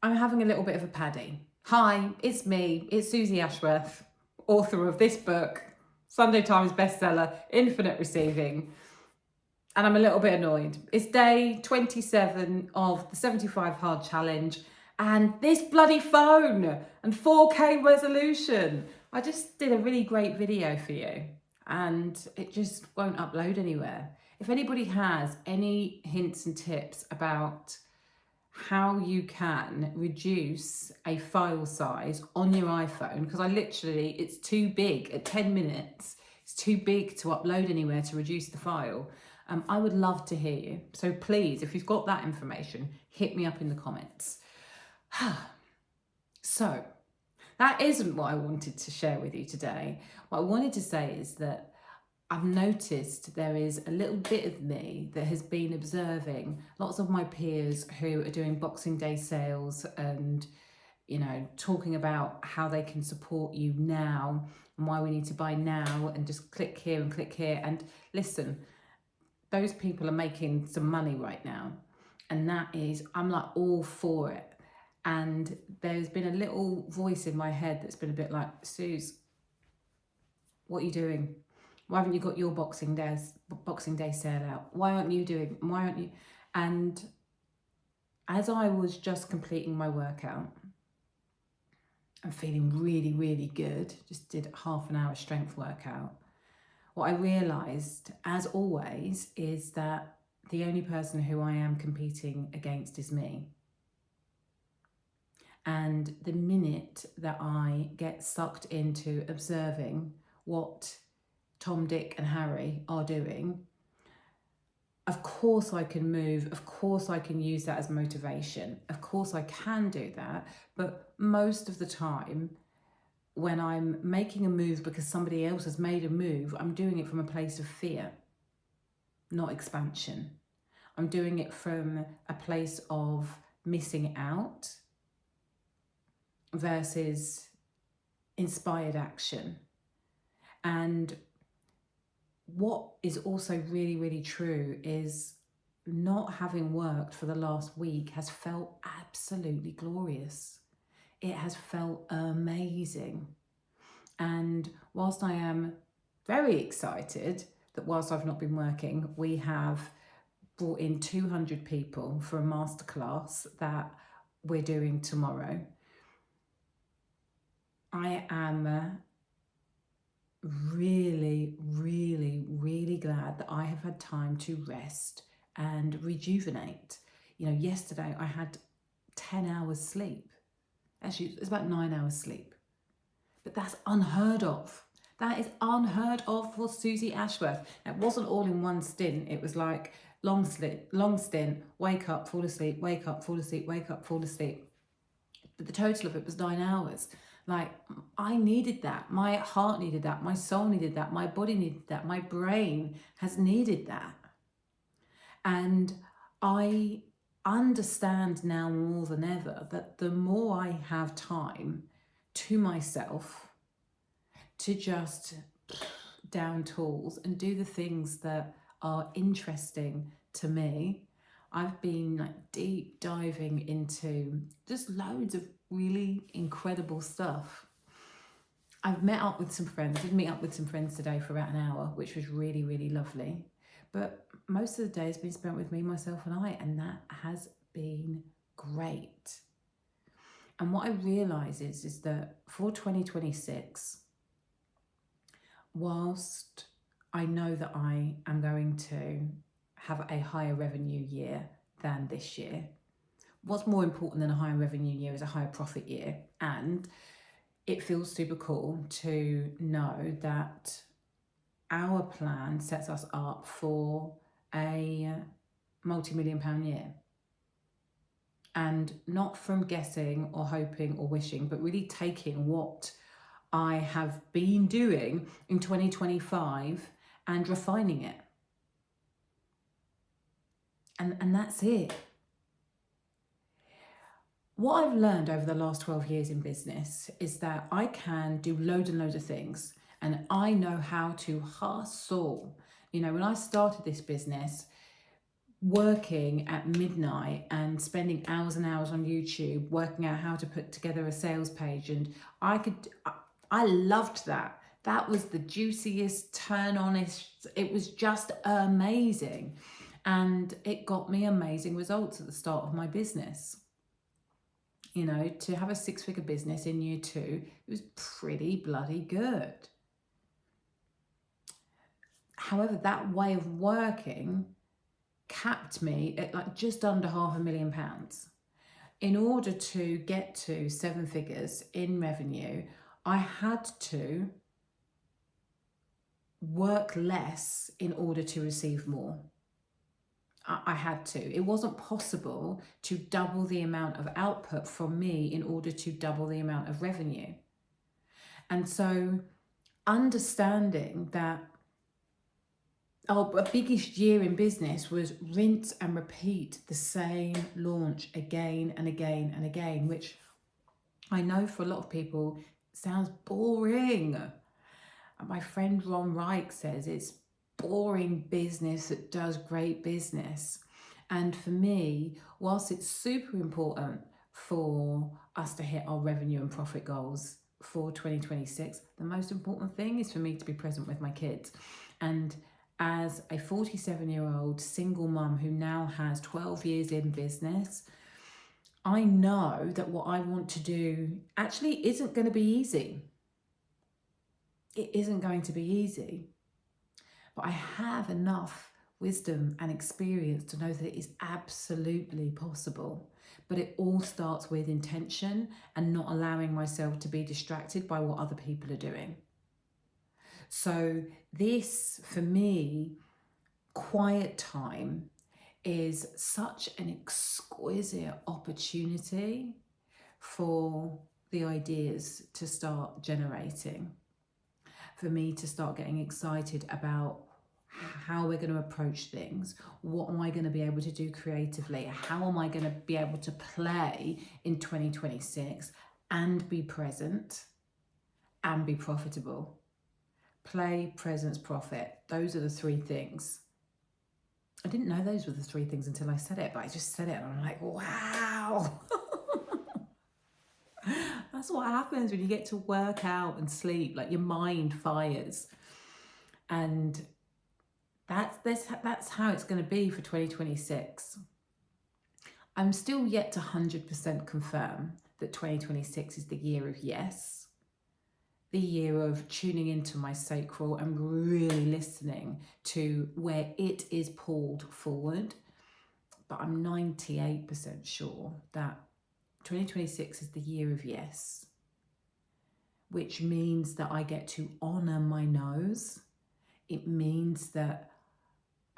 I'm having a little bit of a paddy. Hi, it's me. It's Susie Ashworth, author of this book, Sunday Times bestseller, Infinite Receiving. And I'm a little bit annoyed. It's day 27 of the 75 Hard Challenge, and this bloody phone and 4K resolution. I just did a really great video for you, and it just won't upload anywhere. If anybody has any hints and tips about how you can reduce a file size on your iPhone, because it's too big at 10 minutes, it's too big to upload anywhere to reduce the file. I would love to hear you. So please, if you've got that information, hit me up in the comments. So that isn't what I wanted to share with you today. What I wanted to say is that I've noticed there is a little bit of me that has been observing lots of my peers who are doing Boxing Day sales and, talking about how they can support you now and why we need to buy now and just click here and click here. And listen, those people are making some money right now. And I'm like all for it. And there's been a little voice in my head that's been a bit like, Suze, what are you doing? Why haven't you got your Boxing Day sale out? Why aren't you? And as I was just completing my workout, I'm feeling really, really good. Just did half an hour strength workout. What I realised, as always, is that the only person who I am competing against is me. And the minute that I get sucked into observing what Tom, Dick and Harry are doing, of course I can move, of course I can use that as motivation, of course I can do that, but most of the time when I'm making a move because somebody else has made a move, I'm doing it from a place of fear, not expansion. I'm doing it from a place of missing out versus inspired action. And what is also really, really true is not having worked for the last week has felt absolutely glorious. It has felt amazing. And whilst I am very excited that whilst I've not been working, we have brought in 200 people for a masterclass that we're doing tomorrow, I am really, really, really glad that I have had time to rest and rejuvenate. Yesterday I had 10 hours sleep. Actually, it's about 9 hours sleep. But that's unheard of. That is unheard of for Susie Ashworth. It wasn't all in one stint. It was like long stint, wake up, fall asleep, wake up, fall asleep, wake up, fall asleep. But the total of it was 9 hours. Like, I needed that. My heart needed that. My soul needed that. My body needed that. My brain has needed that. And I understand now more than ever that the more I have time to myself to just down tools and do the things that are interesting to me, I've been like deep diving into just loads of really incredible stuff. I've met up with some friends. I did meet up with some friends today for about an hour, which was really, really lovely. But most of the day has been spent with me, myself and I, and that has been great. And what I realise is that for 2026, whilst I know that I am going to have a higher revenue year than this year, what's more important than a higher revenue year is a higher profit year. And it feels super cool to know that our plan sets us up for a multi-million pound year. And not from guessing or hoping or wishing, but really taking what I have been doing in 2025 and refining it. And that's it. What I've learned over the last 12 years in business is that I can do loads and loads of things, and I know how to hustle. When I started this business, working at midnight and spending hours and hours on YouTube working out how to put together a sales page. And I loved that. That was the juiciest, turn onest. It was just amazing. And it got me amazing results at the start of my business. You know, to have a 6-figure business in year 2, it was pretty bloody good. However, that way of working capped me at like just under £500,000. In order to get to 7 figures in revenue, I had to work less in order to receive more. I had to. It wasn't possible to double the amount of output from me in order to double the amount of revenue. And so understanding that our biggest year in business was rinse and repeat the same launch again and again and again, which I know for a lot of people sounds boring. My friend Ron Reich says it's boring business that does great business. And for me, whilst it's super important for us to hit our revenue and profit goals for 2026, the most important thing is for me to be present with my kids. And as a 47-year-old single mum who now has 12 years in business, I know that what I want to do actually isn't going to be easy. It isn't going to be easy. But I have enough wisdom and experience to know that it is absolutely possible. But it all starts with intention and not allowing myself to be distracted by what other people are doing. So this, for me, quiet time is such an exquisite opportunity for the ideas to start generating, for me to start getting excited about how we're going to approach things. What am I going to be able to do creatively? How am I going to be able to play in 2026 and be present and be profitable? Play, presence, profit. Those are the 3 things. I didn't know those were the 3 things until I said it, but I just said it and I'm like, wow. That's what happens when you get to work out and sleep, like your mind fires. And that's how it's going to be for 2026. I'm still yet to 100% confirm that 2026 is the year of yes, the year of tuning into my sacral and really listening to where it is pulled forward. But I'm 98% sure that 2026 is the year of yes, which means that I get to honor my no's. It means that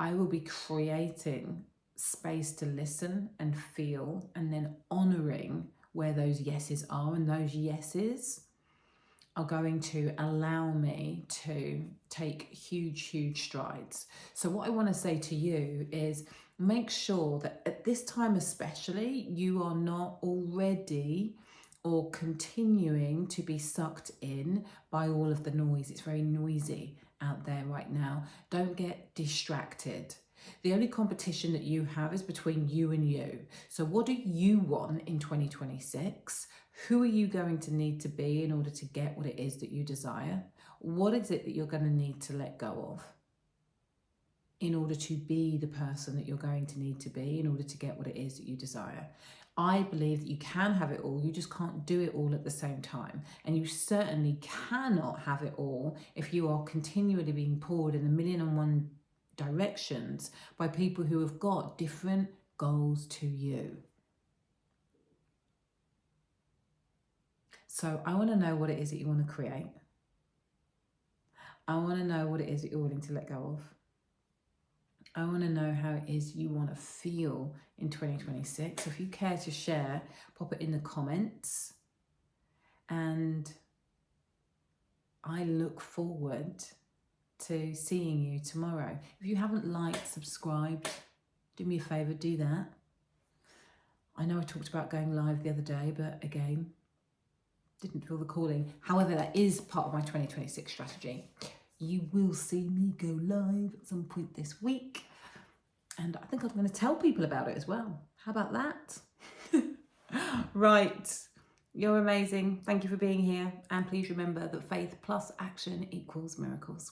I will be creating space to listen and feel, and then honoring where those yeses are. And those yeses are going to allow me to take huge, huge strides. So what I want to say to you is make sure that at this time especially, you are not already or continuing to be sucked in by all of the noise. It's very noisy out there right now. Don't get distracted. The only competition that you have is between you and you. So what do you want in 2026? Who are you going to need to be in order to get what it is that you desire? What is it that you're going to need to let go of in order to be the person that you're going to need to be in order to get what it is that you desire? I believe that you can have it all, you just can't do it all at the same time. And you certainly cannot have it all if you are continually being pulled in 1,000,001 directions by people who have got different goals to you. So I want to know what it is that you want to create. I want to know what it is that you're willing to let go of. I want to know how it is you want to feel in 2026. So if you care to share, pop it in the comments. And I look forward to seeing you tomorrow. If you haven't liked, subscribed, do me a favour, do that. I know I talked about going live the other day, but again, didn't feel the calling. However, that is part of my 2026 strategy. You will see me go live at some point this week. And I think I'm going to tell people about it as well. How about that? Right. You're amazing. Thank you for being here. And please remember that faith plus action equals miracles.